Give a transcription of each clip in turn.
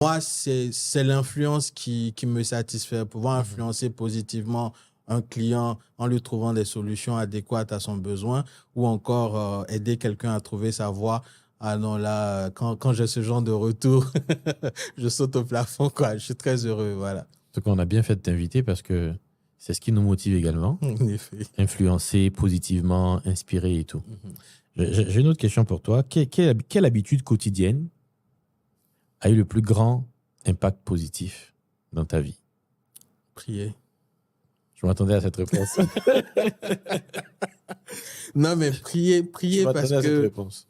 Moi, c'est l'influence qui me satisfait. Pouvoir influencer positivement un client en lui trouvant des solutions adéquates à son besoin ou encore aider quelqu'un à trouver sa voie. Ah non, là, quand j'ai ce genre de retour, je saute au plafond, quoi. Je suis très heureux, voilà. En tout cas, on a bien fait de t'inviter parce que c'est ce qui nous motive également. En effet. Influencer positivement, inspirer et tout. Mhm. J'ai une autre question pour toi. Quelle habitude quotidienne a eu le plus grand impact positif dans ta vie? Prier. Je m'attendais à cette réponse. Non, mais prier Je parce m'attendais à cette que réponse.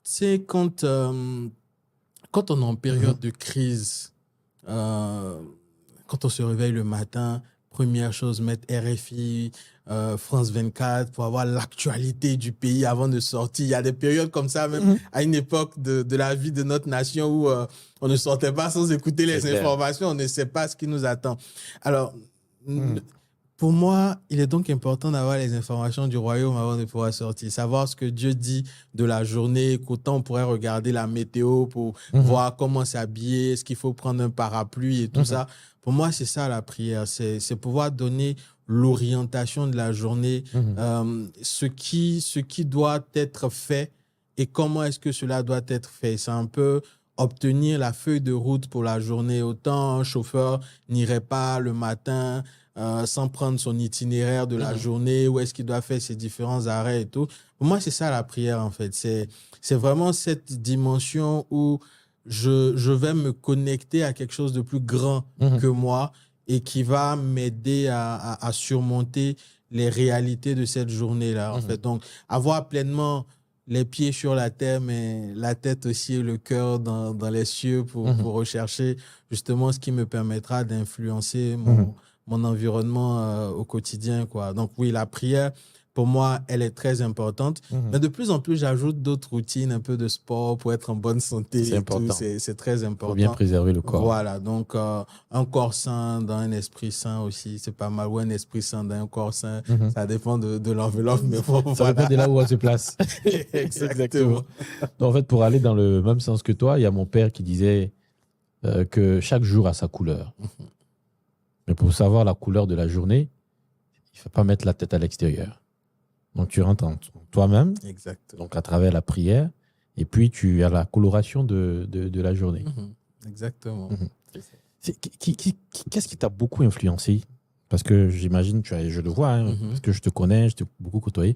c'est quand on est en période de crise, quand on se réveille le matin, première chose, mettre RFI, France 24 pour avoir l'actualité du pays avant de sortir. Il y a des périodes comme ça, même à une époque de la vie de notre nation où on ne sortait pas sans écouter les informations, on ne sait pas ce qui nous attend. Alors, pour moi, il est donc important d'avoir les informations du royaume avant de pouvoir sortir. Savoir ce que Dieu dit de la journée, qu'autant on pourrait regarder la météo pour voir comment s'habiller, est-ce qu'il faut prendre un parapluie et tout ça. Pour moi, c'est ça la prière. C'est pouvoir donner l'orientation de la journée, ce qui doit être fait et comment est-ce que cela doit être fait. C'est un peu obtenir la feuille de route pour la journée. Autant un chauffeur n'irait pas le matin sans prendre son itinéraire de la journée, où est-ce qu'il doit faire ses différents arrêts et tout. Pour moi, c'est ça la prière, en fait. C'est vraiment cette dimension où je vais me connecter à quelque chose de plus grand que moi et qui va m'aider à surmonter les réalités de cette journée-là, en fait. Donc, avoir pleinement les pieds sur la terre, mais la tête aussi et le cœur dans les cieux pour rechercher justement ce qui me permettra d'influencer mon environnement au quotidien, quoi. Donc oui, la prière, pour moi, elle est très importante. Mais de plus en plus, j'ajoute d'autres routines, un peu de sport pour être en bonne santé. C'est important. C'est très important. Faut bien préserver le corps. Voilà, donc un corps sain dans un esprit sain aussi, c'est pas mal. Ou un esprit sain dans un corps sain, ça dépend de l'enveloppe. Mais bon, ça dépend de là où on se place. Exactement. Donc, en fait, pour aller dans le même sens que toi, il y a mon père qui disait que chaque jour a sa couleur. Mais pour savoir la couleur de la journée, il ne faut pas mettre la tête à l'extérieur. Donc, tu rentres en toi-même, donc à travers la prière, et puis tu as la coloration de la journée. Exactement. Qu'est-ce qui t'a beaucoup influencé? Parce que j'imagine, je le vois, parce que je te connais, je t'ai beaucoup côtoyé.